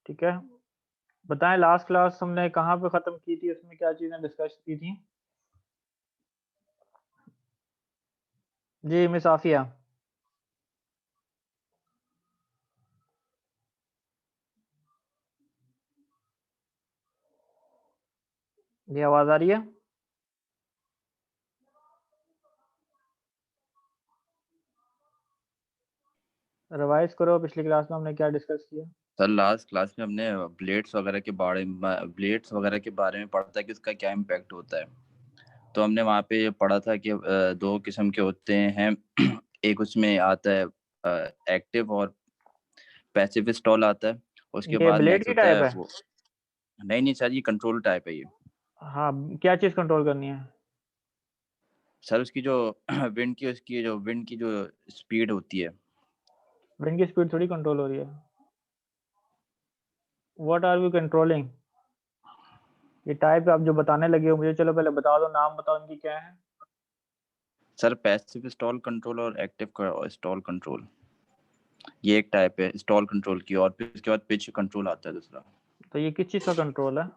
ठीक है, बताएं लास्ट क्लास हमने कहाँ पे खत्म की थी, उसमें क्या चीजें डिस्कस की थी? जी मिस आफिया। जी आवाज आ रही है? रिवाइज करो, पिछली क्लास में हमने क्या डिस्कस किया? सर लास्ट क्लास में हमने ब्लेड्स वगैरह के बारे में पढ़ा था कि उसका क्या इम्पैक्ट होता है। तो हमने वहाँ पे ये पढ़ा था कि दो किस्म के होते हैं। एक उसमें आता है एक्टिव और पैसिव स्टॉल आता है। उसके ये बाद ब्लेड नेक्स्ट की होता टाइप है है? वो, नहीं नहीं सर, ये कंट्रोल टाइप है ये। हाँ, क्या चीज कंट्रोल करनी है? सर उसकी जो विंड की जो स्पीड होती है। विंड की स्पीड थोड़ी कंट्रोल हो रही है। What are we controlling? ये टाइप आप जो बताने लगे हो मुझे, चलो पहले बता दो, नाम बताओ इनकी क्या है। सर पैसिव स्टॉल कंट्रोल और एक्टिव स्टॉल कंट्रोल, ये एक टाइप है स्टॉल कंट्रोल की। और फिर उसके बाद पिच कंट्रोल आता है दूसरा। तो ये किस चीज का कंट्रोल है?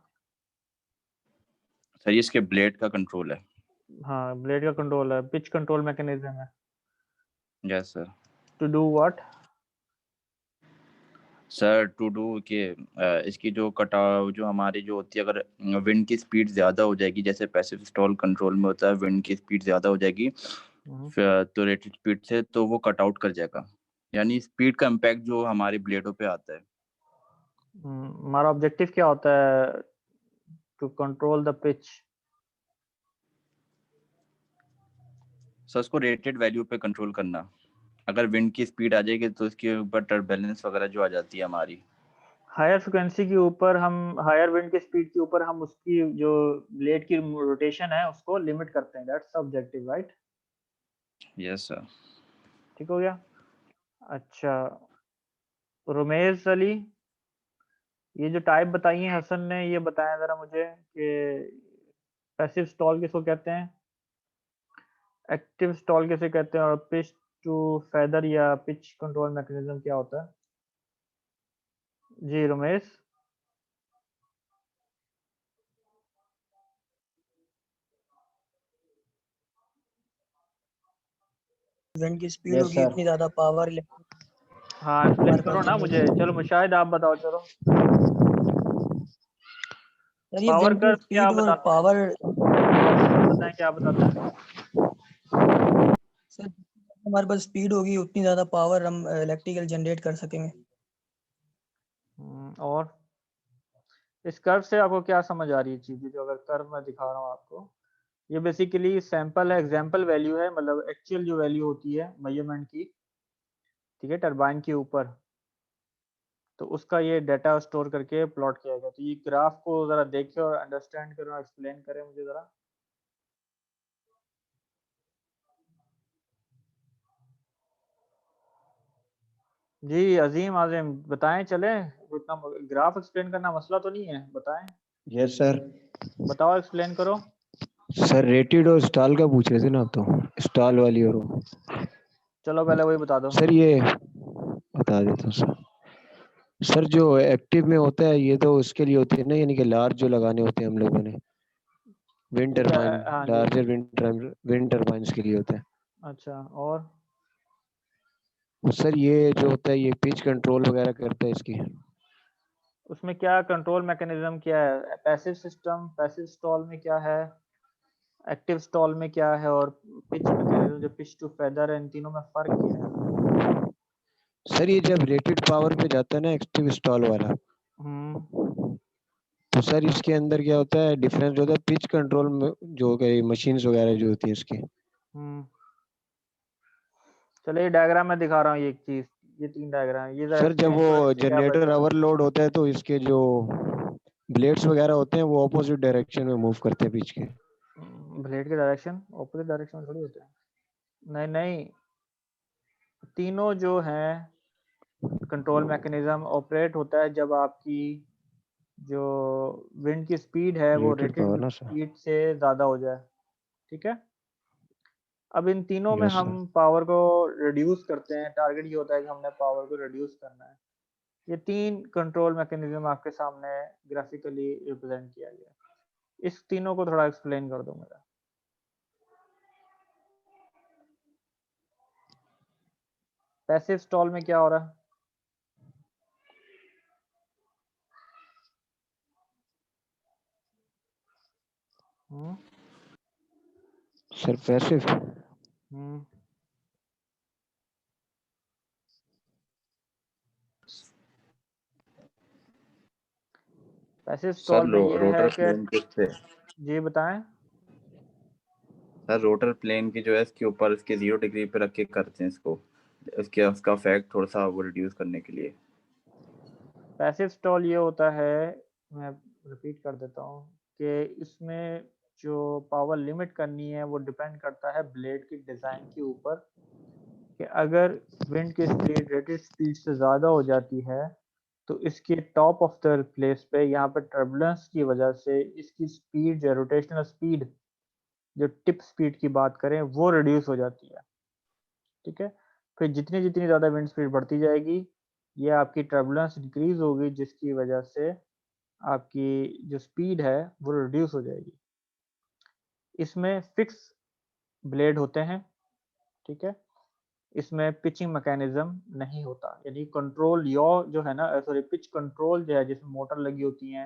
सर ये इसके ब्लेड का कंट्रोल है। हाँ, ब्लेड का कंट्रोल है, पिच कंट्रोल मैकेनिज्म है। Yes sir. To do what? Sir to do के इसकी जो कटाव जो हमारी जो होती है, अगर विंड की स्पीड ज़्यादा हो जाएगी, जैसे पैसिव स्टॉल कंट्रोल में होता है विंड की स्पीड ज़्यादा हो जाएगी फिर तो रेटेड स्पीड से, तो वो कट आउट कर जाएगा। यानी स्पीड का इम्पैक्ट जो हमारी ब्लेडों पे आता है। हमारा ऑब्जेक्टिव क्या होता है? To control the pitch. Sir उसको रेटेड वैल्यू पे कंट्रोल करना। अगर विंड की स्पीड आ जाएगी तो उसके ऊपर टर्बुलेंस वगैरह जो आ जाती है हमारी। हायर फ्रिक्वेंसी के ऊपर हम, हायर विंड की स्पीड के ऊपर हम उसकी जो ब्लेड की रोटेशन है उसको लिमिट करते हैं। That's objective, right? Yes sir. ठीक हो गया। अच्छा, रुमेश अली, ये जो टाइप बताई है हसन ने, ये बताया जरा मुझे कि पैसिव स्टॉल किसको कहते हैं, एक्टिव स्टॉल किसे कहते हैं, और पिच टू फेदर या पिच कंट्रोल मैकेनिज्म क्या होता है? जी रमेश। विंड की स्पीड यस होगी सर। उतनी ज्यादा पावर हाँ एक्सप्लेन हमारे करो पास ना मुझे, जनरेट। चलो मुशाहिद आप बताओ चलो। सर ये पावर विंड की कर्व क्या स्पीड और बताता है? पावर, पावर कर्व बताएं क्या बताता है? सर हमारे पास स्पीड होगी उतनी ज्यादा पावर हम इलेक्ट्रिकल जनरेट कर सकेंगे। और इस कर्व से आपको क्या समझ आ रही है चीज़ें, जो अगर कर्व मैं दिखा रहा हूँ आपको, ये बेसिकली सैंपल है, एग्जांपल वैल्यू है, मतलब एक्चुअल जो वैल्यू होती है मेजरमेंट की, ठीक है, टरबाइन के ऊपर, तो उसका ये डाटा स्टोर करके प्लॉट किया गया। तो ये ग्राफ को ज़रा देखिए और अंडरस्टैंड करें और एक्सप्लेन करें मुझे ज़रा। जी अजीम आजिम बताएं, चलें, इतना ग्राफ एक्सप्लेन करना मसला तो नहीं है, बताएं, यस सर। बताओ एक्सप्लेन करो। सर रेटेड और स्टॉल का पूछ रहे थे ना आप, तो स्टॉल वाली और वो। चलो पहले वही बता दो। सर ये बता देता हूँ सर। सर जो एक्टिव में होता है ये तो उसके लिए होती है ना, यानी कि लार्ज जो लगाने होते हैं हम लोगों ने, विंड क्या? टरबाइन, हाँ जी। लार्जर विंड टरबाइंस के लिए होता है। अच्छा, और और सर ये जो होता है ये पिच कंट्रोल वगैरह करता है इसकी। उसमें क्या कंट्रोल मैकेनिज्म क्या है? पैसिव सिस्टम, पैसिव स्टॉल में क्या है, एक्टिव स्टॉल में क्या है, और पिच मैकेनिज्म जो पिच टू फेदर है, इन तीनों में फर्क क्या है? सर ये जब रेटेड पावर पे जाता है ना एक्टिव स्टॉल वाला, हम्म। तो सर इसके अंदर क्या होता है, डिफरेंस होता है पिच कंट्रोल में, जो मशीन्स वगैरह जो होती है इसकी। हम्म। चलिए डायग्राम में दिखा रहा हूँ ये एक चीज, ये 3 डायग्राम, ये जरा सर जब एक्सप्लेन करो वो इससे क्या जनरेटर बेहतर है। ओवरलोड होता है तो इसके जो ब्लेड्स वगैरह होते हैं वो ऑपोजिट डायरेक्शन में मूव करते हैं पीछे के। ब्लेड के डायरेक्शन ऑपोजिट डायरेक्शन में थोड़ी होते हैं। नहीं नहीं, तीनों जो हैं कंट्रोल मैकेनिज्म ऑपरेट होता है जब आपकी जो विंड की स्पीड है वो रेटेड रेटेड पावर ना सर। स्पीड से ज़्यादा हो जाए, ठीक है। अब इन तीनों में यस हम सर। पावर को रिड्यूस करते हैं, टारगेट ये होता है कि हमने पावर को रिड्यूस करना है, ये 3 कंट्रोल मैकेनिज्म आपके सामने ग्राफिकली रिप्रेजेंट किया गया है। इस तीनों को थोड़ा एक्सप्लेन कर दो मेरा। पैसिव स्टॉल में क्या हो रहा है? Sir passive passive sir stall में ये रोटर है कि प्लेन किससे? जी बताएं। सर रोटर प्लेन की जो है इसके ऊपर इसके 0 डिग्री पे रख के करते हैं इसको, उसका इफेक्ट थोड़ा सा वो रिड्यूस करने के लिए। पैसिव स्टॉल ये होता है, मैं रिपीट कर देता हूँ, कि इसमें जो पावर लिमिट करनी है वो डिपेंड करता है ब्लेड की डिज़ाइन के ऊपर, कि अगर विंड की स्पीड रेटेड स्पीड से ज़्यादा हो जाती है तो इसके टॉप ऑफ द प्लेस पे यहाँ पर टर्बुलेंस की वजह से इसकी स्पीड जो रोटेशनल स्पीड, जो टिप स्पीड की बात करें, वो रिड्यूस हो जाती है। ठीक है, फिर जितनी जितनी ज़्यादा विंड स्पीड बढ़ती जाएगी ये आपकी टर्बुलेंस इंक्रीज होगी, जिसकी वजह से आपकी जो स्पीड है वो रिड्यूस हो जाएगी। इसमें फिक्स ब्लेड होते हैं, ठीक है, इसमें पिचिंग मैकेनिज्म नहीं होता, यानी कंट्रोल यॉ जो है ना, सॉरी पिच कंट्रोल जो है जिसमें मोटर लगी होती है,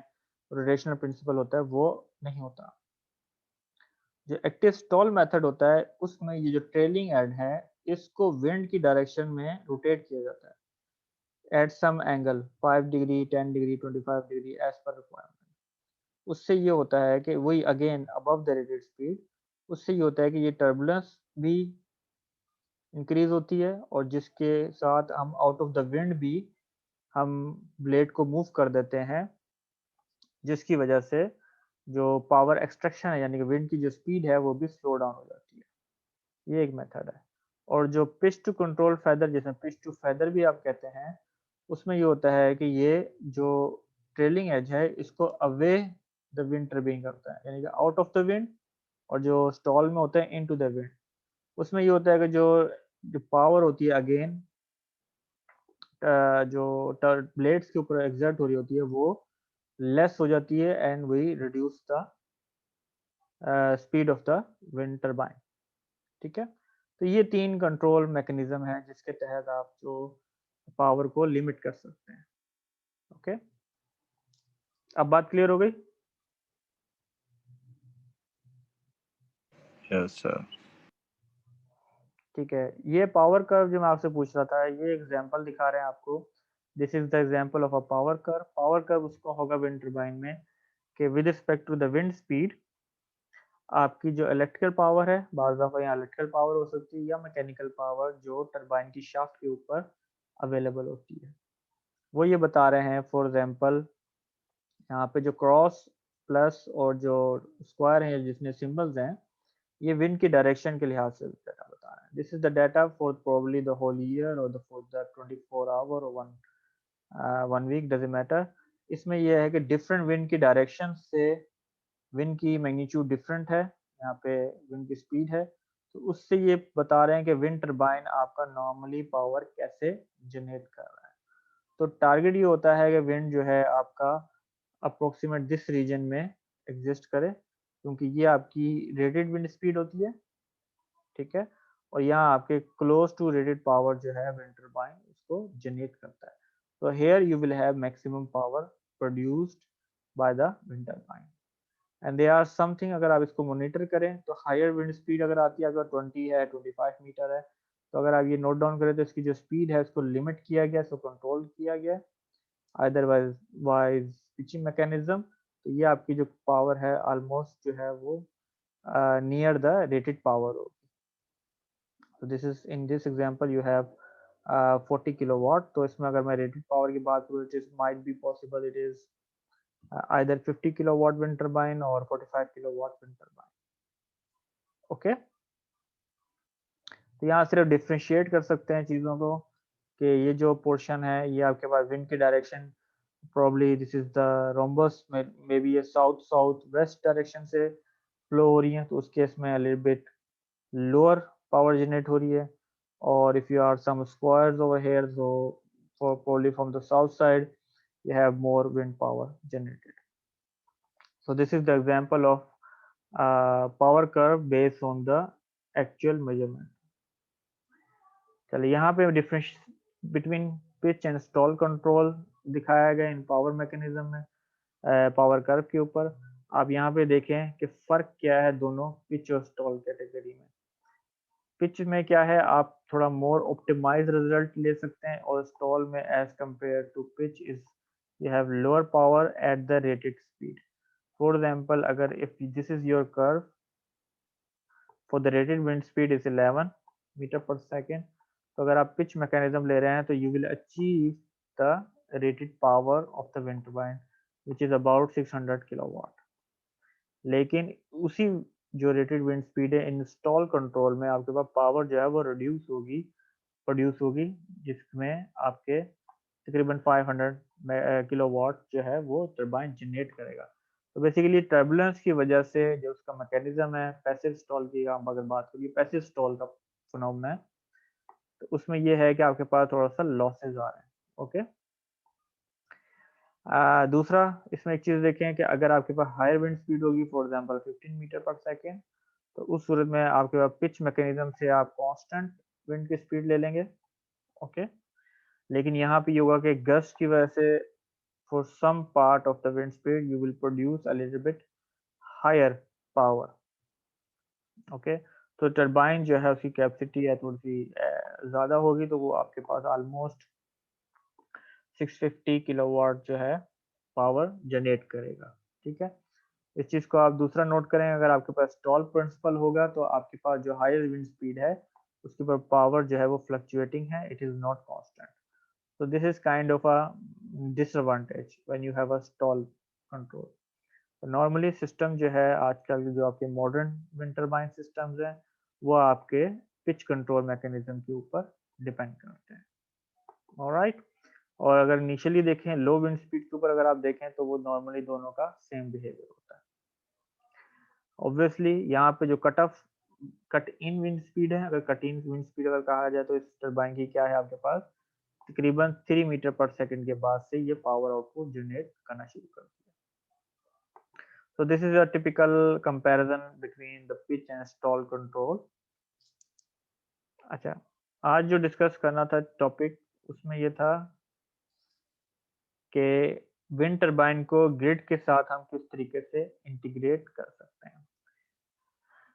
रोटेशनल प्रिंसिपल होता है, वो नहीं होता। जो एक्टिव स्टॉल मेथड होता है उसमें ये जो ट्रेलिंग एड है इसको विंड की डायरेक्शन में रोटेट किया जाता है at some angle 5 degree 10 degree 25 degree as per requirement. उससे ये होता है कि वही again above the rated speed, उससे ये होता है कि ये टर्बुलेंस भी इंक्रीज होती है और जिसके साथ हम आउट ऑफ द विंड भी हम ब्लेड को मूव कर देते हैं, जिसकी वजह से जो पावर एक्सट्रैक्शन है यानी कि विंड की जो स्पीड है वो भी स्लो डाउन हो जाती है। ये एक मेथड है। और जो पिच टू कंट्रोल फेदर, जैसे पिच टू फेदर भी आप कहते हैं, उसमें ये होता है कि ये जो ट्रेलिंग एज है इसको अवे द विंड टर्बिंग करता है, यानी कि आउट ऑफ द विंड, और जो स्टॉल में होता है इनटू द विंड। उसमें ये होता है कि जो जो पावर होती है अगेन जो ब्लेड्स के ऊपर एग्जर्ट हो रही होती है वो लेस हो जाती है and we reduce the speed of the wind turbine. ठीक है, तो ये 3 कंट्रोल मैकेनिज्म है जिसके तहत आप जो पावर को लिमिट कर सकते हैं। ओके, अब बात क्लियर हो गई? Yes sir. ठीक है, ये पावर कर्व जो मैं आपसे पूछ रहा था, ये एग्जांपल दिखा रहे हैं आपको। This is the example of a power curve. Power curve उसको होगा विंड टरबाइन में कि with respect to the wind speed आपकी जो इलेक्ट्रिकल पावर है, बाज़ दफ़ा यहाँ इलेक्ट्रिकल पावर हो सकती है या मैकेनिकल पावर जो टरबाइन की शाफ्ट के ऊपर अवेलेबल होती है, वो ये बता रहे हैं। फॉर एग्जांपल यहाँ पे जो क्रॉस प्लस और जो स्क्वायर है जिसमें सिंबल्स हैं, ये विंड की डायरेक्शन के लिहाज से डाटा बता रहे हैं। This is the data for probably the whole year और फॉर द 24 आवर और वन वीक, डजंट मैटर। इसमें यह है कि डिफरेंट विंड की डायरेक्शन से विंड की मैग्नीट्यूड डिफरेंट है, यहाँ पे विंड की स्पीड है, तो उससे ये बता रहे हैं कि विंड टरबाइन आपका नॉर्मली पावर कैसे जनरेट कर रहा है। तो टारगेट ये होता है कि विंड जो है आपका अप्रोक्सीमेट दिस रीजन में एग्जिस्ट करे, क्योंकि ये आपकी रेटेड विंड स्पीड होती है। ठीक है, और यहाँ आपके क्लोज टू रेटेड पावर जो है विंड टरबाइन उसको जनरेट करता है। तो here you will have maximum power produced by the wind turbine and they are something. अगर आप इसको मॉनिटर करें तो हायर विंड स्पीड अगर आती है, अगर 20 है 25 मीटर है, तो अगर आप ये नोट डाउन करें तो इसकी जो स्पीड है उसको लिमिट किया गया, इसको कंट्रोल किया गया अदरवाइज वाइज पिचिंग मैकेनिज्म। तो ये आपकी जो पावर है ऑलमोस्ट जो है वो नियर द रेटेड पावर होगी। तो this is in this example you have 40 kilowatt. तो इसमें अगर मैं रेटेड पावर की बात करूँ, it is might be possible it is either 50 kilowatt wind turbine or 45 kilowatt wind turbine. Okay, तो यहाँ सिर्फ डिफ्रेंशिएट कर सकते हैं चीज़ों को कि ये जो पोर्शन है ये आपके पास विंड की direction, probably this is the rhombus में, मे बी ये साउथ साउथ वेस्ट डायरेक्शन से फ्लो हो रही है, तो उस केस में little bit lower power generate हो रही है। और if you are some squares over here, so probably from the south side you have more wind power generated. So this is the example of power curve based on the actual measurement. चलिए यहाँ पे difference between pitch and stall control दिखाया गया इन power mechanism में, power curve के ऊपर। आप यहाँ पे देखें कि फर्क क्या है दोनों पिच और स्टॉल कैटेगरी में। पिच में क्या है, आप थोड़ा मोर ऑप्टिमाइज रिजल्ट ले सकते हैं, और स्टॉल में as compare to pitch is you have lower power at the rated speed. For example, अगर if this is your curve for the rated wind speed is 11 metre per second, तो अगर आप pitch mechanism ले रहे हैं तो you will achieve the rated power of the wind turbine which is about 600 kilowatt. लेकिन उसी जो रेटेड विंड स्पीड है इंस्टॉल कंट्रोल में आपके पास पावर जो है वो प्रोड्यूस होगी जिसमें आपके तकरीबन 500 किलोवाट जो है वो टर्बाइन जनरेट करेगा। तो बेसिकली टर्बुलेंस की वजह से जो उसका मैकेनिज्म है, पैसिव स्टॉल की हम अगर बात करें, पैसिव स्टॉल का फिनोमेना है, तो उसमें ये है कि आपके पास थोड़ा सा लॉसेज आ रहे हैं। ओके, दूसरा इसमें एक चीज देखें कि अगर आपके पास हायर विंड स्पीड होगी, for example 15 metre per second, तो उस सूरत में आपके पास पिच मैकेनिज्म से आप कांस्टेंट विंड की स्पीड ले लेंगे। ओके, लेकिन यहाँ पे ये होगा कि गस्ट की वजह से for some part of the wind speed you will produce a little bit higher power. Okay, तो टरबाइन जो है उसकी कैपेसिटी है थोड़ी सी ज़्यादा होगी, तो वो आपके पास ऑलमोस्ट 650 किलोवाट जो है पावर जनरेट करेगा। ठीक है, इस चीज़ को आप दूसरा नोट करें, अगर आपके पास स्टॉल प्रिंसिपल होगा तो आपके पास जो हायर विंड स्पीड है उसके ऊपर पावर जो है वो फ्लक्चुएटिंग है, it is not constant. So this is kind of a disadvantage when you have a stall control. तो नॉर्मली सिस्टम जो है आजकल जो आपके मॉडर्न विंड टरबाइन सिस्टम्स हैं वो आपके पिच कंट्रोल मैकेनिज्म के ऊपर डिपेंड करते हैं। ऑलराइट, और अगर इनिशियली देखें लो विंड स्पीड के ऊपर अगर आप देखें तो वो नॉर्मली दोनों का सेम बिहेवियर होता है। ऑब्वियसली यहाँ पे जो कट इन विंड स्पीड है, अगर कट इन विंड स्पीड अगर कहा जाए तो इस टरबाइन की क्या है आपके पास तकरीबन 3 मीटर पर सेकंड के बाद से ये पावर आउटपुट जनरेट करना शुरू कर दिया। So this is a typical comparison between the pitch and stall control. अच्छा, आज जो डिस्कस करना था टॉपिक उसमें ये था कि विंड टरबाइन को ग्रिड के साथ हम किस तरीके से इंटीग्रेट कर सकते हैं।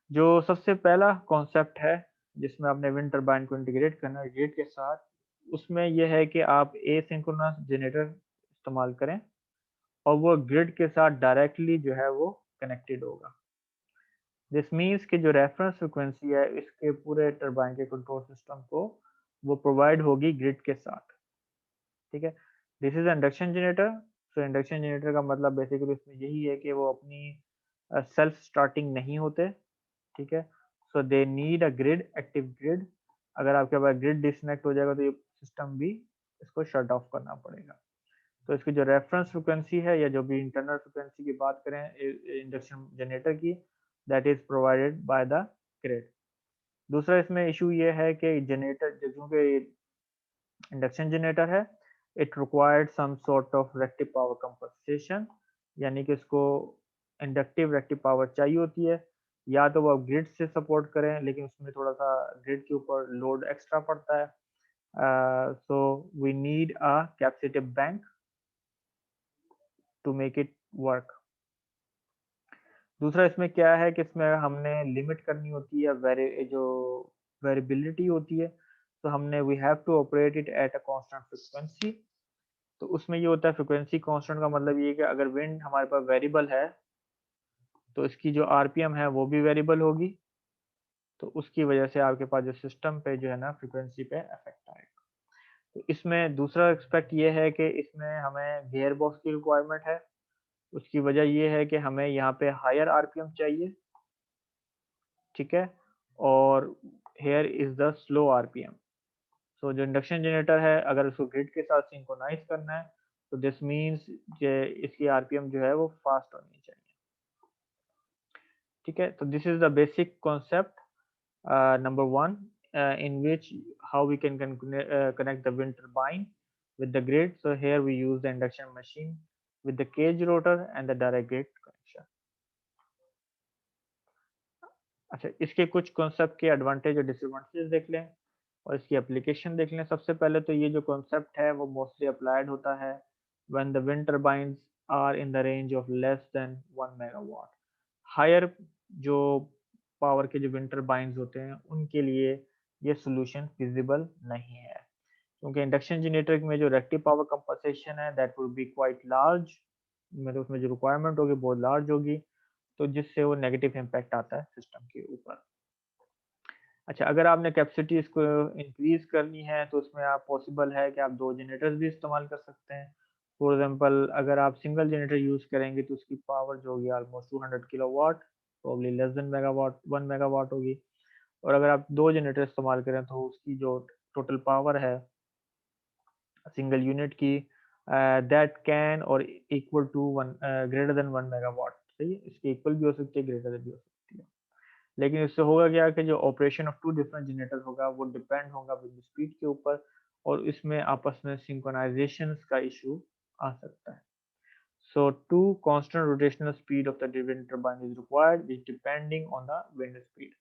जो सबसे पहला कॉन्सेप्ट है जिसमें आपने विंड टरबाइन को इंटीग्रेट करना है ग्रिड के साथ, उसमें यह है कि आप एसिंक्रोनस जनरेटर इस्तेमाल करें और वो ग्रिड के साथ डायरेक्टली जो है वो कनेक्टेड होगा। दिस मीन्स कि जो रेफरेंस फ्रिक्वेंसी है इसके पूरे टरबाइन के कंट्रोल सिस्टम को वो प्रोवाइड होगी ग्रिड के साथ। ठीक है, this is induction generator. So induction generator का मतलब बेसिकली इसमें यही है कि वो अपनी सेल्फ स्टार्टिंग नहीं होते। ठीक है, so they need a grid, active grid. अगर आपके पास ग्रिड डिस्कनेक्ट हो जाएगा तो ये सिस्टम भी इसको शट ऑफ करना पड़ेगा। तो इसकी जो रेफरेंस फ्रिक्वेंसी है या जो भी इंटरनल फ्रिक्वेंसी की बात करें इंडक्शन जनरेटर की, that is provided by the grid. दूसरा इसमें इशू ये है कि जनरेटर क्योंकि इंडक्शन जनरेटर है, it required some sort of reactive power compensation, यानी कि इसको इंडक्टिव रेक्टिव पावर चाहिए होती है, या तो वो आप ग्रिड से सपोर्ट करें लेकिन उसमें थोड़ा सा ग्रिड के ऊपर लोड एक्स्ट्रा पड़ता है। So we need a capacitive bank to make it work. दूसरा इसमें क्या है कि इसमें हमने लिमिट करनी होती है जो वेरिएबिलिटी होती है, तो हमने we have to operate it at a constant frequency. तो उसमें ये होता है फ्रीक्वेंसी कांस्टेंट का मतलब ये है कि अगर विंड हमारे पास वेरिएबल है तो इसकी जो आरपीएम है वो भी वेरिएबल होगी, तो उसकी वजह से आपके पास जो सिस्टम पे जो है ना फ्रीक्वेंसी पे इफेक्ट आएगा। तो इसमें दूसरा एक्सपेक्ट ये है कि इसमें हमें गियर बॉक्स की रिक्वायरमेंट है। उसकी वजह ये है कि हमें यहाँ पे हायर आरपीएम चाहिए। ठीक है, और here is the slow RPM. So जो इंडक्शन जनरेटर है अगर उसको ग्रिड के साथ सिंक्रोनाइज करना है तो दिस मींस कि इसकी आरपीएम जो है वो फास्ट होनी चाहिए। ठीक है, तो this is the basic concept number 1 in which how we can connect the wind turbine with the grid. So here we use the induction machine with the cage rotor and the direct grid connection. अच्छा, इसके कुछ concept के advantage और disadvantages देख लें और इसकी application देख लें। सबसे पहले तो ये जो कॉन्सेप्ट है वो मोस्टली अप्लाइड होता है when the wind turbines are in the range of less than 1 megawatt. Higher जो पावर के जो विंड टर्बाइंस होते हैं उनके लिए ये सोल्यूशन फिजिबल नहीं है, क्योंकि इंडक्शन जनरेटर में जो रिएक्टिव पावर कंपनसेशन है that would be quite large, मतलब उसमें जो रिक्वायरमेंट होगी बहुत लार्ज होगी, तो जिससे वो नेगेटिव इम्पैक्ट आता है सिस्टम के ऊपर। अच्छा, अगर आपने कैपेसिटी इसको इंक्रीज करनी है तो उसमें आप पॉसिबल है कि आप 2 जनरेटर्स भी इस्तेमाल कर सकते हैं। फॉर एग्जांपल अगर आप सिंगल जनरेटर यूज करेंगे तो उसकी पावर जो होगी almost 200 kilowatt, probably less than megawatt 1 megawatt होगी। और अगर आप 2 जनरेटर इस्तेमाल करें तो उसकी जो टोटल पावर है सिंगल यूनिट की that can or equal to greater than 1 megawatt, सही है, इसके इक्वल भी हो सकती है, ग्रेटर देन भी हो सकती है। लेकिन इससे होगा क्या कि जो ऑपरेशन ऑफ 2 डिफरेंट जनरेटर होगा वो डिपेंड होगा विंड स्पीड के ऊपर, और इसमें आपस में सिंक्रोनाइजेशन का इशू आ सकता है। So 2 constant rotational speed of the wind turbine is required which depending on the wind speed.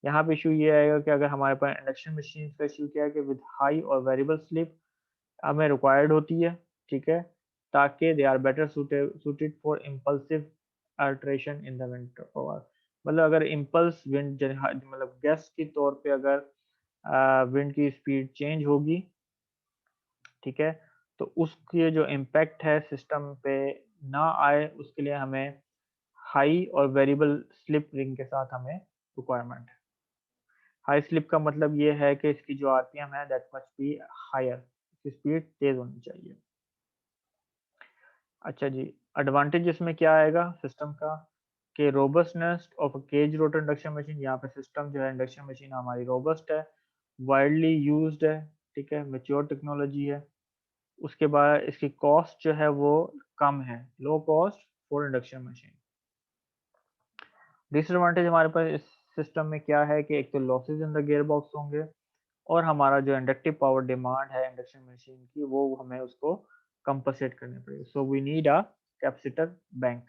यहाँ पे इशू ये आएगा कि अगर हमारे पास इंडक्शन मशीन का इशू क्या है कि विद हाई और वेरिएबल स्लिप हमें रिक्वायर्ड होती है, ठीक है, ताकि they are better suited for impulsive alteration in the wind power. मतलब अगर इम्पल्स विंड मतलब गैस के तौर पे अगर विंड की स्पीड चेंज होगी, ठीक है, तो उसके जो इम्पैक्ट है सिस्टम पे ना आए उसके लिए हमें हाई और वेरिएबल स्लिप रिंग के साथ हमें रिक्वायरमेंट है। हाई स्लिप का मतलब ये है कि इसकी जो आरपीएम है दैट मस्ट बी हायर, इसकी स्पीड तेज होनी चाहिए। अच्छा जी, एडवांटेज इसमें क्या आएगा सिस्टम का कि robustness of a cage rotor induction machine. यहाँ पे सिस्टम जो है इंडक्शन मशीन हमारी रोबस्ट है, वाइडली यूज्ड है, ठीक है, मैच्योर टेक्नोलॉजी है। उसके बाद इसकी कॉस्ट जो है वो कम है, low cost for induction machine. Disadvantage हमारे पास इस सिस्टम में क्या है कि एक तो losses in the gear box होंगे, और हमारा जो इंडक्टिव पावर डिमांड है इंडक्शन मशीन की वो हमें उसको कंपनसेट करनी पड़ेगी। So we need a capacitor bank.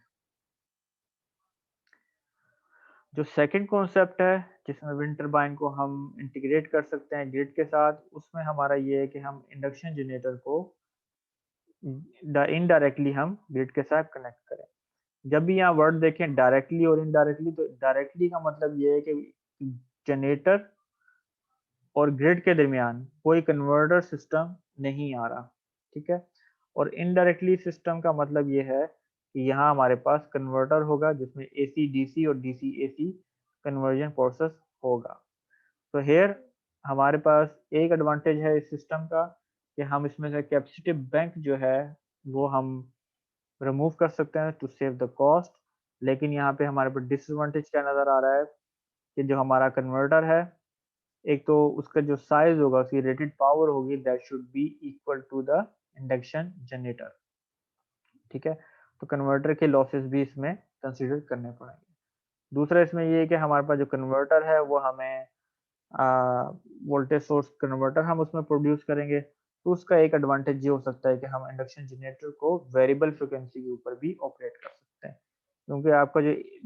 जो सेकंड कॉन्सेप्ट है जिसमें विंड टर्बाइन को हम इंटीग्रेट कर सकते हैं ग्रिड के साथ, उसमें हमारा ये है कि हम इंडक्शन जनरेटर को इनडायरेक्टली हम ग्रिड के साथ कनेक्ट करें। जब भी यहाँ वर्ड देखें डायरेक्टली और इनडायरेक्टली, तो डायरेक्टली का मतलब ये है कि जनरेटर और ग्रिड के दरमियान कोई कन्वर्टर सिस्टम नहीं आ रहा, ठीक है। और इनडायरेक्टली सिस्टम का मतलब ये है कि यहाँ हमारे पास कन्वर्टर होगा जिसमें एसी डीसी और डीसी एसी कन्वर्जन प्रोसेस होगा। तो हेयर हमारे पास एक एडवांटेज है इस सिस्टम का कि हम इसमें से कैपेसिटिव बैंक जो है वो हम रिमूव कर सकते हैं टू सेव द कॉस्ट। लेकिन यहाँ पे हमारे पास डिसएडवांटेज क्या नज़र आ रहा है कि जो हमारा कन्वर्टर है, एक तो उसका जो साइज होगा, उसकी रेटेड पावर होगी that should be equal to the induction generator, ठीक है। तो कन्वर्टर के लॉसेस भी इसमें कंसीडर करने पड़ेंगे। दूसरा इसमें ये है कि हमारे पास जो कन्वर्टर है वो हमें वोल्टेज सोर्स कन्वर्टर हम उसमें प्रोड्यूस करेंगे, तो उसका एक एडवांटेज ये हो सकता है कि हम इंडक्शन जनरेटर को वेरिएबल फ्रिक्वेंसी के ऊपर भी ऑपरेट कर सकते हैं, क्योंकि आपका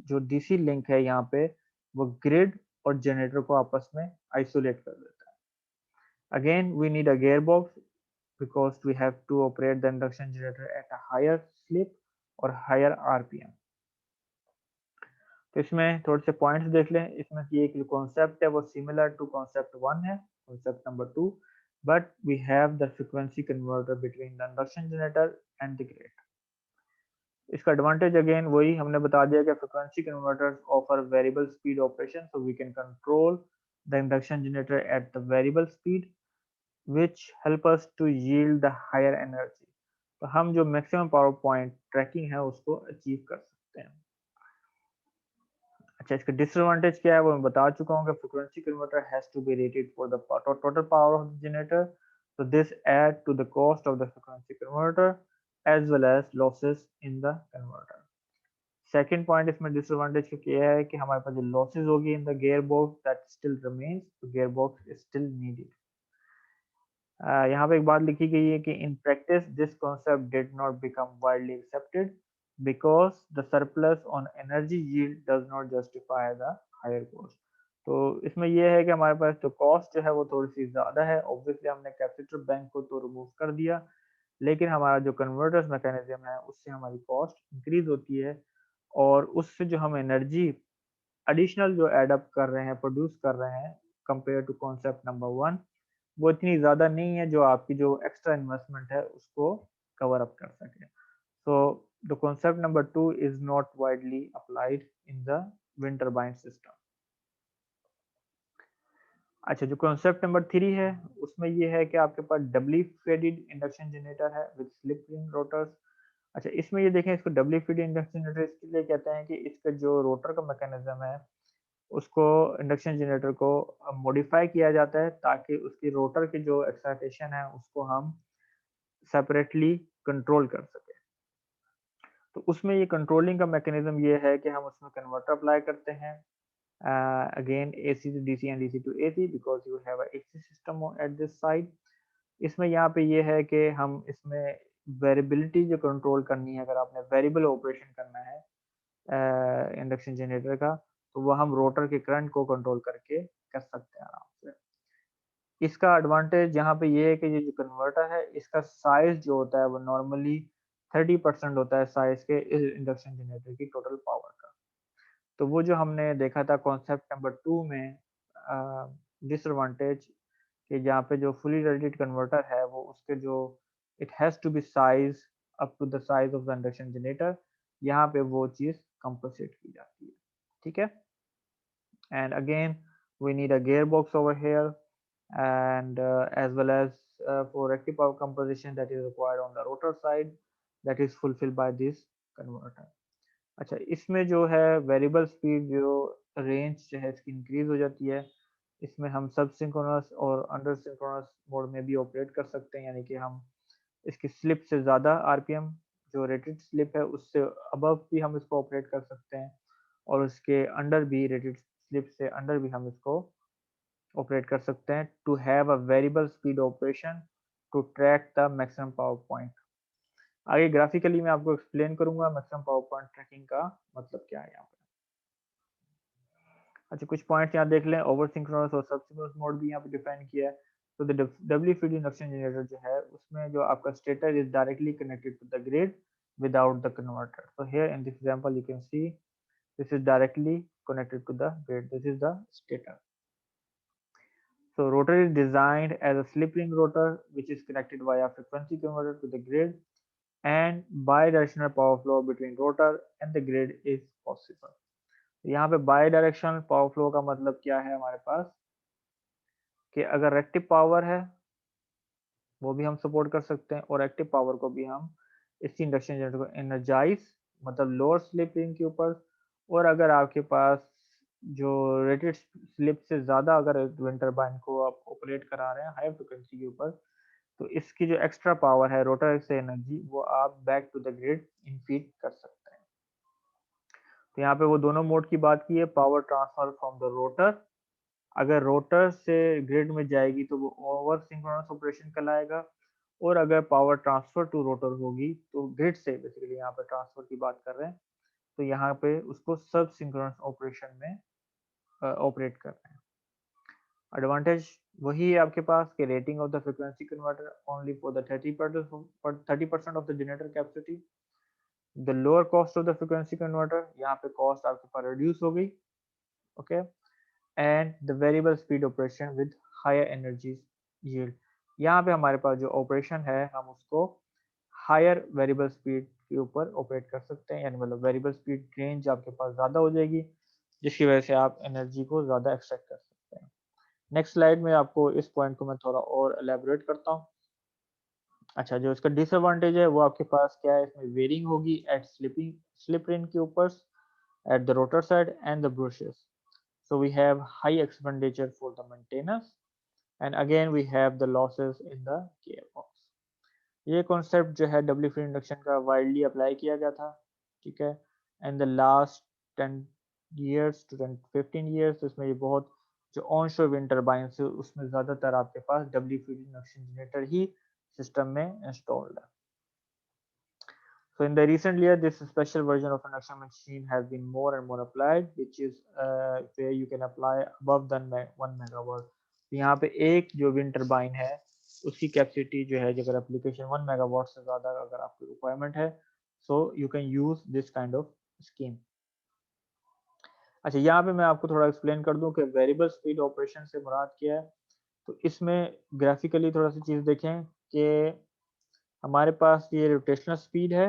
जो डीसी लिंक है यहाँ पे वो ग्रिड और जनरेटर को आपस में आइसोलेट कर देता है। Again we need a gear box because we have to operate the induction generator at a higher slip और higher RPM। तो इसमें थोड़े से पॉइंट्स देख लें। इसमें ये एक कॉन्सेप्ट है वो सिमिलर टू कॉन्सेप्ट 1 है, concept number 2, but we have the frequency converter between the induction generator and the grid. इसका एडवांटेज अगेन वही हमने बता दिया कि frequency converters offer variable speed operation, so we can control the induction generator at the variable speed which help us to yield the higher energy। तो हम जो maximum power point tracking है उसको अचीव कर सकते हैं। अच्छा, इसका डिसएडवांटेज क्या है वो मैं बता चुका हूँ कि frequency converter has to be rated for the total power of the generator, so this add to the cost of the frequency converter as well as losses in the converter। Second point इसमें disadvantage क्या है कि हमारे पास जो losses होगी in the gear box that still remains, तो gearbox is still needed. यहाँ पे एक बात लिखी गई है कि in practice this concept did not become widely accepted because the surplus on energy yield does not justify the higher cost. तो इसमें यह है कि हमारे पास जो कॉस्ट जो है वो थोड़ी सी ज़्यादा है। ऑब्वियसली हमने कैपेसिटर बैंक को तो रिमूव कर दिया, लेकिन हमारा जो कन्वर्टर्स मैकेनिज्म है उससे हमारी कॉस्ट इंक्रीज होती है, और उससे जो हम एनर्जी एडिशनल जो एडअप कर रहे हैं, प्रोड्यूस कर रहे हैं कंपेयर टू कॉन्सेप्ट नंबर 1, वो इतनी ज़्यादा नहीं है जो आपकी जो एक्स्ट्रा इन्वेस्टमेंट है उसको कवर अप कर सके। So the concept number 2 is not widely applied in the wind turbine system. अच्छा, जो कॉन्सेप्ट नंबर 3 है उसमें ये है कि आपके पास डबली फेडेड इंडक्शन जनरेटर है विद स्लिप रिंग रोटर्स। अच्छा, इसमें ये देखें, इसको डबली फेडेड इंडक्शन जनरेटर इसके लिए कहते हैं कि इसका जो रोटर का मैकेनिज्म है उसको, इंडक्शन जनरेटर को मॉडिफाई किया जाता है ताकि उसकी रोटर की जो एक्साइटेशन है उसको हम सेपरेटली कंट्रोल कर सके। तो उसमें ये कंट्रोलिंग का मैकेनिज्म ये है कि हम उसमें कन्वर्टर अप्लाई करते हैं, again AC to DC and DC to AC because you have a AC system at this side। इसमें यहाँ पे ये है कि हम इसमें वेरिएबिलिटी जो कंट्रोल करनी है, अगर आपने वेरिएबल ऑपरेशन करना है इंडक्शन जनरेटर का, तो वो हम रोटर के करंट को कंट्रोल करके कर सकते हैं आराम से। इसका एडवांटेज यहाँ पे ये है कि ये जो कन्वर्टर है इसका साइज जो होता है वो नॉर्मली 30% होता है साइज के इस इंडक्शन जनरेटर की टोटल पावर का। तो वो जो हमने देखा था कॉन्सेप्ट नंबर 2 में डिसएडवांटेज कि जहाँ पे जो फुली रेटेड कन्वर्टर है वो उसके जो it has to be size up to the size of the induction generator, यहाँ पे वो चीज़ कंपनसेट की जाती है। ठीक है, and again we need a gearbox over here, and as well as for active power composition that is required on the rotor side, that is fulfilled by this converter। अच्छा, इसमें जो है वेरिएबल स्पीड जो range जो है इसकी increase हो जाती है। इसमें हम सब सिंक्रोनस और अंडर सिंक्रोनस मोड में भी ऑपरेट कर सकते हैं, यानी कि हम इसकी स्लिप से ज़्यादा आरपीएम जो रेटेड स्लिप है उससे अबव भी हम इसको ऑपरेट कर सकते हैं, और उसके अंडर भी रेटेड स्लिप से अंडर भी हम इसको ऑपरेट कर सकते हैं to have a variable speed operation to track the maximum power point. आगे ग्राफिकली मैं आपको एक्सप्लेन करूंगा मैक्सिमम पावर पॉइंट ट्रैकिंग का मतलब क्या है यहाँ पे। अच्छा, कुछ पॉइंट्स यहाँ देख लें, ओवर सिंक्रोनस और सब सिंक्रोनस मोड भी यहाँ पे डिफाइन किया है। तो the doubly fed induction generator जो है उसमें जो आपका stator is directly connected to the grid without the converter। So here in this example you can see this is directly connected to the grid, this is the stator। So rotor is designed as a slip ring rotor which is connected via frequency converter to the grid, and bidirectional power flow between rotor and the grid is possible। यहाँ पे bidirectional power flow का मतलब क्या है हमारे पास, कि अगर reactive power है वो भी हम सपोर्ट कर सकते हैं, और एक्टिव पावर को भी हम इसी इंडक्शन जनरेटर को एनर्जाइज मतलब लोअर स्लिप रिंग के ऊपर, और अगर आपके पास जो रेटेड स्लिप से ज़्यादा अगर विंड टरबाइन को आप ऑपरेट करा रहे हैं हाई फ्रिक्वेंसी के ऊपर, तो इसकी जो एक्स्ट्रा पावर है रोटर से एनर्जी वो आप बैक टू द ग्रिड इनफीड कर सकते हैं। तो यहाँ पे वो दोनों मोड की बात की है, power transfer from the rotor, अगर रोटर से ग्रिड में जाएगी तो वो ओवर सिंक्रोनस ऑपरेशन कहलाएगा, और अगर पावर ट्रांसफर टू रोटर होगी तो ग्रिड से बेसिकली यहाँ पे ट्रांसफर की बात कर रहे हैं, तो यहाँ पे उसको सब सिंक्रोनस ऑपरेशन में ऑपरेट कर रहे हैं। एडवांटेज वही है आपके पास कि rating of the frequency converter only for the 30% of the generator capacity, the lower cost of the frequency converter, यहाँ पे कॉस्ट आपके पास रिड्यूस हो गई, okay, and the variable speed operation with higher energy yield. यहाँ पे हमारे पास जो ऑपरेशन है हम उसको हायर वेरिएबल स्पीड के ऊपर ऑपरेट कर सकते हैं, यानी मतलब वेरिएबल स्पीड रेंज आपके पास ज़्यादा हो जाएगी जिसकी वजह से आप एनर्जी को ज़्यादा एक्सट्रैक्ट कर सकते हैं। नेक्स्ट स्लाइड में आपको इस पॉइंट को मैं थोड़ा और एलेबोरेट करता हूँ। अच्छा, जो इसका डिसएडवांटेज है वो आपके पास क्या है, इसमें वेरिंग होगी एट स्लिप रिंग के ऊपर at the rotor side and the brushes, so we have high expenditure for the maintenance, and again we have the losses in the gearbox। ये कॉन्सेप्ट जो है डब्ल्यू फीड इंडक्शन का widely apply किया गया था, ठीक है, and the last 10 years to 15 years इसमें ये बहुत जो ऑन शोर विंड टर्बाइन से उसमें ज़्यादातर आपके पास डब्ल्यू फीड इंडक्शन जनरेटर ही सिस्टम में इंस्टॉल्ड है. So in the recent year, this special version of induction machine has been more and more applied, which is where you can apply above than 1 megawatt. तो यहाँ पे एक जो wind turbine है उसकी capacity जो है, अगर एप्लीकेशन 1 मेगावाट से ज़्यादा अगर आपकी रिक्वायरमेंट है, so you can use this kind of scheme. अच्छा, यहाँ पे मैं आपको थोड़ा एक्सप्लेन कर दूं कि वेरिएबल स्पीड ऑपरेशन से मुराद क्या है. तो इसमें ग्राफिकली थोड़ा सी चीज़ देखें कि हमारे पास ये रोटेशनल स्पीड है,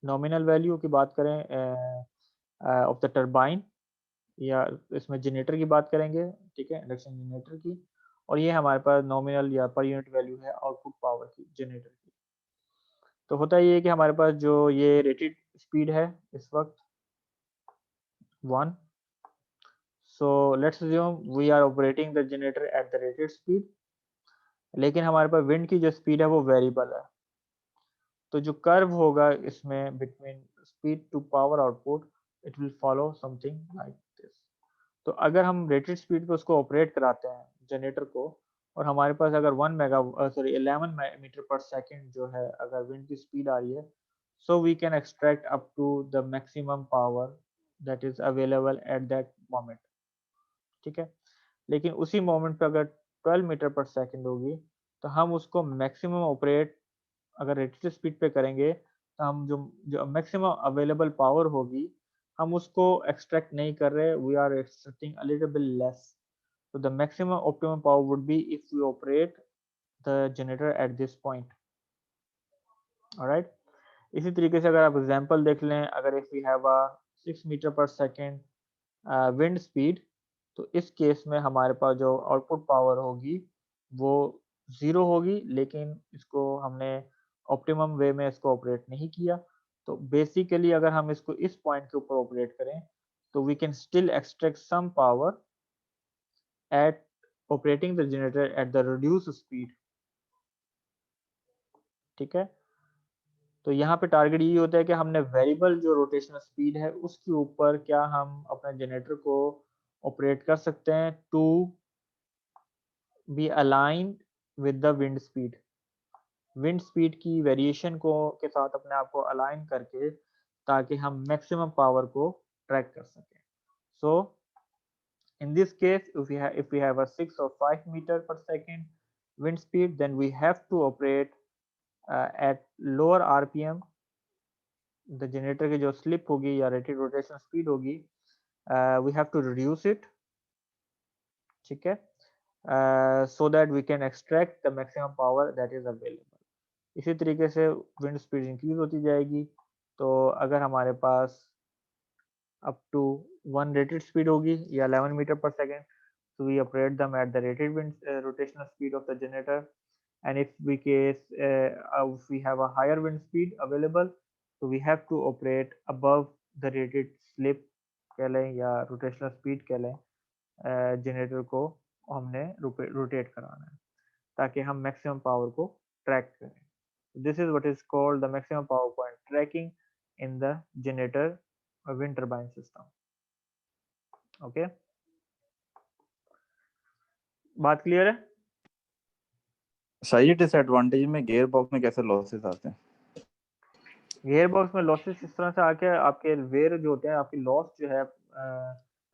नॉमिनल वैल्यू की बात करें ऑफ द टरबाइन, या इसमें जनरेटर की बात करेंगे, ठीक है, इंडक्शन जनरेटर की. और ये हमारे पास नॉमिनल या पर यूनिट वैल्यू है आउटपुट पावर की जनरेटर की. तो होता ये है कि हमारे पास जो ये रेटेड स्पीड है इस वक्त 1. So let's assume we are operating the generator at the rated speed, लेकिन हमारे पास विंड की जो स्पीड है वो वेरिएबल है. तो जो कर्व होगा इसमें between speed to power output, it will follow something like this. तो अगर हम रेटेड स्पीड पे उसको ऑपरेट कराते हैं जनरेटर को, और हमारे पास अगर 11 मीटर पर सेकंड जो है अगर विंड की स्पीड आ रही है, so we can extract up to the maximum power that is available at that moment. ठीक है, लेकिन उसी मोमेंट पे अगर 12 मीटर पर सेकंड होगी तो हम उसको मैक्सिमम ऑपरेट अगर रेटेड स्पीड पे करेंगे, तो हम जो मैक्सिमम अवेलेबल पावर होगी हम उसको एक्सट्रैक्ट नहीं कर रहे, we are extracting a little bit less. So the maximum optimum power would be if we operate the generator at this point. Alright. इसी तरीके से अगर आप एग्जांपल देख लें, अगर if we have a 6 metre per second wind speed, तो इस केस में हमारे पास जो आउटपुट पावर होगी वो 0 होगी, लेकिन इसको हमने ऑप्टिमम वे में इसको ऑपरेट नहीं किया. तो बेसिकली अगर हम इसको इस पॉइंट के ऊपर ऑपरेट करें तो we can still extract some power at operating the generator at the reduced speed. ठीक है, तो यहाँ पे टारगेट ये होता है कि हमने वेरिएबल जो रोटेशनल स्पीड है उसके ऊपर क्या हम अपने जनरेटर को ऑपरेट कर सकते हैं to be aligned with the wind speed. Wind speed की वेरिएशन को के साथ अपने आप को अलाइन करके, ताकि हम मैक्सिमम पावर को ट्रैक कर सकें. सो in this case, if we have a 6 or 5 meter per second wind speed, then we have to operate at lower RPM. the generator की जो slip होगी या rated rotation speed होगी, we have to reduce it, ठीक है, so that we can extract the maximum power that is available. इसी तरीके से wind speed increase होती जाएगी. तो अगर हमारे पास up to 1 rated speed होगी या 11 meter per second, so we operate them at the rated wind rotational speed of the generator. And if we have a higher wind speed available, so we have to operate above the rated slip कह लें या rotational speed कह लें, generator को हमने rotate कराना है ताकि हम maximum power को ट्रैक करें. This is what is called the maximum power point tracking in the generator wind turbine system. Okay, बात क्लियर है? सही. डिसएडवांटेज में गियर बॉक्स में कैसे लॉसेस आते हैं? गियर बॉक्स में लॉसेस इस तरह से आके आपके वेयर जो होते हैं, आपकी लॉस जो है,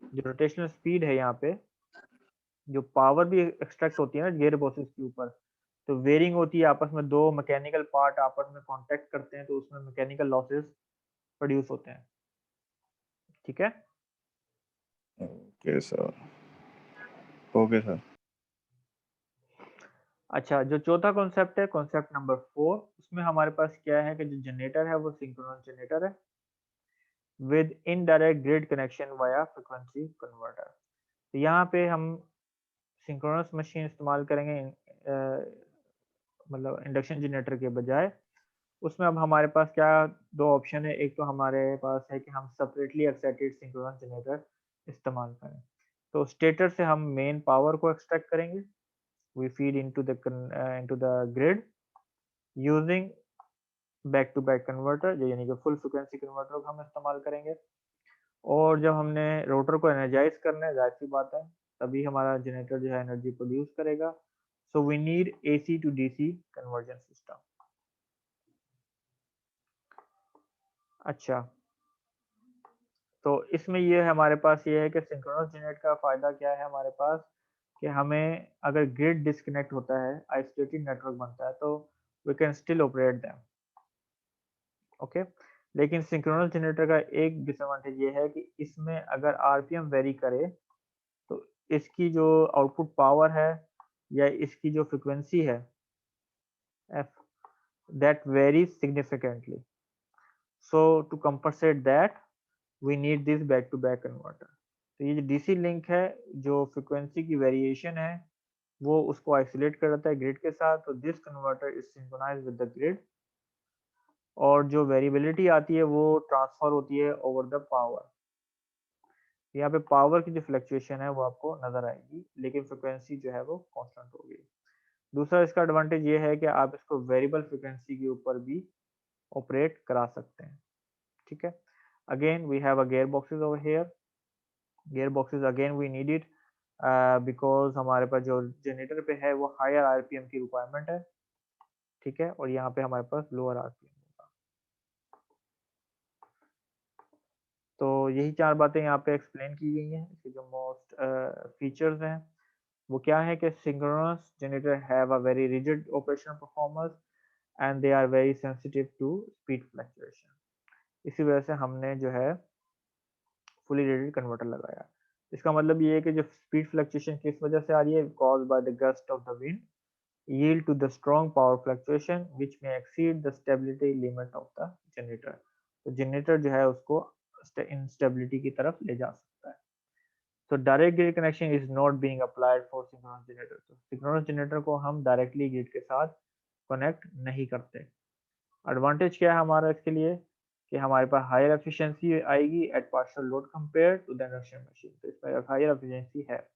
जो रोटेशनल स्पीड है, यहाँ पे जो पावर भी एक्सट्रैक्ट होती है ना गियर बॉक्सेस के ऊपर, तो वेयरिंग होती है, आपस में दो मैकेनिकल पार्ट आपस में कांटेक्ट करते हैं, तो उसमें मैकेनिकल लॉसेस प्रोड्यूस होते हैं. ठीक है, ओके सर. Okay sir. अच्छा, जो चौथा कॉन्सेप्ट है, कॉन्सेप्ट नंबर 4, उसमें हमारे पास क्या है कि जो जनरेटर है वो सिंक्रोनस जनरेटर है with indirect grid connection via frequency converter. तो यहाँ पे हम सिंक्रोनस मशीन इस्तेमाल करेंगे, मतलब इंडक्शन जनरेटर के बजाय. उसमें अब हमारे पास क्या दो ऑप्शन है, एक तो हमारे पास है कि हम सेपरेटली एक्साइटेड सिंक्रोनस जनरेटर इस्तेमाल करें. तो स्टेटर से हम मेन पावर को एक्सट्रैक्ट करेंगे, we feed into the grid using back to back converter, जो यानी कि फुल फ्रिक्वेंसी कन्वर्टर को हम इस्तेमाल करेंगे. और जब हमने रोटर को एनर्जाइज करना है, जाहिर सी बात है तभी हमारा जनरेटर जो है एनर्जी प्रोड्यूस करेगा। So we need AC to DC conversion system. अच्छा, तो इसमें ये हमारे पास ये है कि सिंक्रोनस जनरेटर का फायदा क्या है हमारे पास, कि हमें अगर ग्रिड डिस्कनेक्ट होता है, आइसोलेटेड नेटवर्क बनता है, तो we can still operate them. Okay, लेकिन सिंक्रोनस जनरेटर का एक डिसएडवांटेज ये है कि इसमें अगर आरपीएम वेरी करे तो इसकी जो आउटपुट पावर है या इसकी जो फ्रिक्वेंसी है F, that varies significantly. So to compensate that we need this back to back converter. तो ये जो डीसी लिंक है, जो फ्रिक्वेंसी की वेरिएशन है वो उसको आइसोलेट कर देता है ग्रिड के साथ। तो this converter is synchronized with the grid, और जो वेरिएबिलिटी आती है वो ट्रांसफर होती है ओवर द पावर। यहाँ पे पावर की जो फ्लक्चुएशन है वो आपको नजर आएगी, लेकिन फ्रिक्वेंसी जो है वो कांस्टेंट होगी। दूसरा इसका एडवांटेज ये है कि आप इसको वेरिएबल फ्रिक्वेंसी के ऊपर भी ऑपरेट करा सकते हैं। ठीक है, again we have a gear boxes over here. Gear boxes again we need it because हमारे पास जो जनरेटर पे है वो हायर आरपीएम की रिक्वायरमेंट है। ठीक है, और यहाँ पे हमारे पास लोअर आरपीएम होगा। तो यही चार बातें यहाँ पे एक्सप्लेन की गई हैं। इसके जो मोस्ट फीचर्स हैं वो क्या है कि synchronous generator have a very rigid operation performance and they are very sensitive to speed fluctuation. इसी वजह से हमने जो है फुली रेटेड कन्वर्टर लगाया। इसका मतलब ये है कि जो स्पीड फ्लक्चुएशन किस वजह से आ रही है, caused by the gust of the wind yield to the strong power fluctuation which may exceed the stability limit of the generator। तो जनरेटर जो है उसको इंस्टेबिलिटी की तरफ ले जा सकता है। तो direct grid connection is not being applied for synchronous generator. तो सिंक्रोनस जनरेटर को हम डायरेक्टली ग्रिड के साथ कनेक्ट नहीं करते। एडवांटेज क्या है हमारा इसके लिए, कि हमारे पास हायर एफिशिएंसी आएगी at partial load compare to the induction machine. तो इसमें हायर एफिशिएंसी है।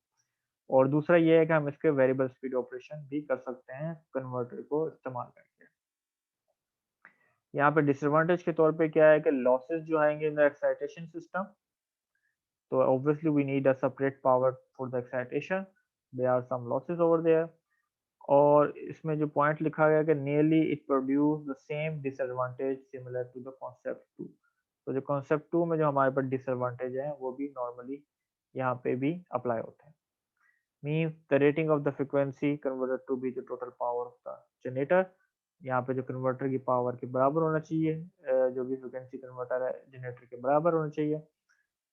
और दूसरा ये है कि हम इसके वेरिएबल स्पीड ऑपरेशन भी कर सकते हैं कन्वर्टर को इस्तेमाल करके। यहाँ पे डिसएडवांटेज के तौर पे क्या है कि लॉसेस जो आएंगे इन द एक्साइटेशन सिस्टम। तो obviously we need a separate power for the excitation, there are some losses over there. और इसमें जो पॉइंट लिखा गया कि nearly it produce the same disadvantage similar to the concept 2। तो जो कॉन्सेप्ट 2 में जो हमारे पास डिसएडवांटेज है वो भी नॉर्मली यहाँ पे भी अप्लाई होते हैं। means the rating of the frequency converted to be the total power of the generator। यहाँ पे जो कन्वर्टर की पावर के बराबर होना चाहिए, जो भी फ्रिक्वेंसी कन्वर्टर है जनरेटर के बराबर होना चाहिए।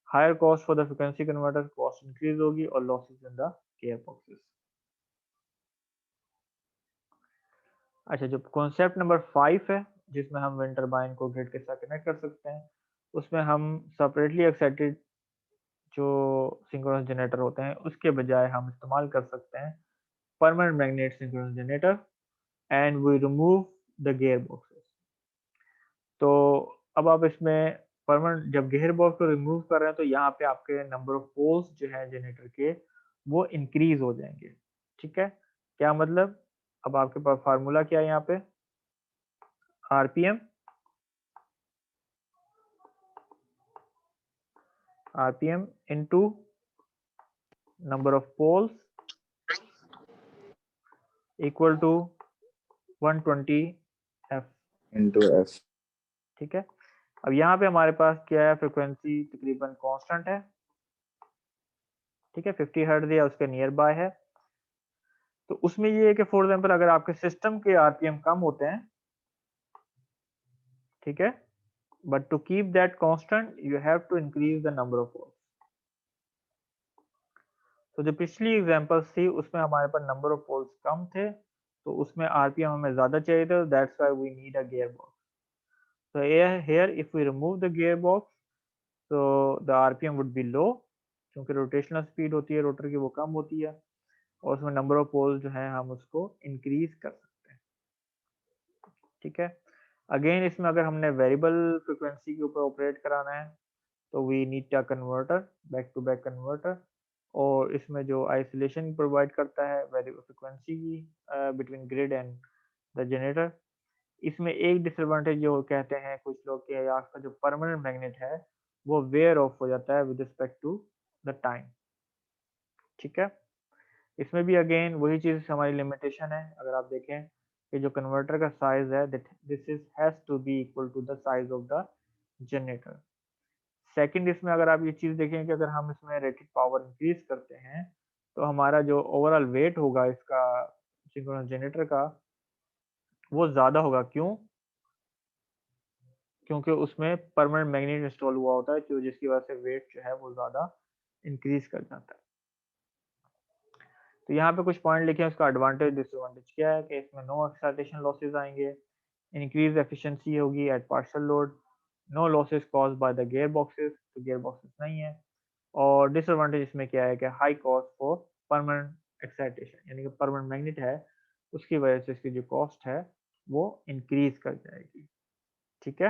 Higher cost for the frequency converter, cost increase होगी, और losses in the gear boxes. अच्छा, जो कॉन्सेप्ट नंबर 5 है जिसमें हम विंड टरबाइन को ग्रिड के साथ कनेक्ट कर सकते हैं, उसमें हम सेपरेटली एक्साइटेड जो सिंक्रोनस जनरेटर होते हैं उसके बजाय हम इस्तेमाल कर सकते हैं permanent magnet synchronous generator and we remove the gear boxes. तो अब आप इसमें परमानेंट जब गियर बॉक्स को रिमूव कर रहे हैं तो यहाँ पे आपके नंबर ऑफ पोल्स जो है जनरेटर के वो इंक्रीज हो जाएंगे। ठीक है, क्या मतलब, अब आपके पास फार्मूला क्या है यहाँ पे, RPM into number of poles equal to 120 F into f। ठीक है, अब यहाँ पे हमारे पास क्या है, फ्रिक्वेंसी तकरीबन कांस्टेंट है। ठीक है, 50 हर्ट्ज या उसके नियर बाय है। तो उसमें ये है कि फॉर एग्जांपल अगर आपके सिस्टम के आरपीएम कम होते हैं, ठीक है, but to keep that constant you have to increase the number of poles. तो जो पिछली एग्जांपल थी उसमें हमारे पास नंबर ऑफ पोल्स कम थे, तो उसमें आरपीएम हमें ज्यादा चाहिए थे, that's why we need a gear box. So here if we remove the gearbox, so the RPM would be low, क्योंकि रोटेशनल स्पीड होती है रोटर की वो कम होती है, और उसमें नंबर ऑफ पोल्स जो है हम उसको इंक्रीज कर सकते हैं। ठीक है, अगेन इसमें अगर हमने वेरिएबल फ्रिक्वेंसी के ऊपर ऑपरेट कराना है तो we need a converter, back to back converter, और इसमें जो आइसोलेशन प्रोवाइड करता है वेरिएबल फ्रिक्वेंसी की between grid and the generator. इसमें एक डिसएडवांटेज जो कहते हैं कुछ लोग कि आपका जो परमानेंट मैग्नेट है वो वेयर ऑफ हो जाता है with respect to the time. ठीक है, इसमें भी अगेन वही चीज हमारी लिमिटेशन है। अगर आप देखें कि जो कन्वर्टर का साइज है this is has to be equal to the size of the generator. Second, इसमें अगर आप ये चीज देखें कि अगर हम इसमें रेटेड पावर इंक्रीज करते हैं तो हमारा जो ओवरऑल वेट होगा इसका सिंक्रोनस जनरेटर का वो ज्यादा होगा। क्यों? क्योंकि उसमें परमानेंट मैग्नेट इंस्टॉल हुआ होता है, तो जिसकी वजह से वेट जो है वो ज्यादा इंक्रीज कर जाता है। तो यहाँ पे कुछ पॉइंट लिखे हैं, उसका एडवांटेज डिसएडवांटेज क्या है कि इसमें नो एक्साइटेशन लॉसेज आएंगे, इंक्रीज एफिशिएंसी होगी at partial load, no losses caused by the gear boxes, तो गियर बॉक्सेस नहीं है। और डिसएडवांटेज इसमें क्या है कि high cost for permanent excitation, यानी कि परमानेंट मैग्नेट है उसकी वजह से इसकी जो कॉस्ट है वो इंक्रीज कर जाएगी। ठीक है।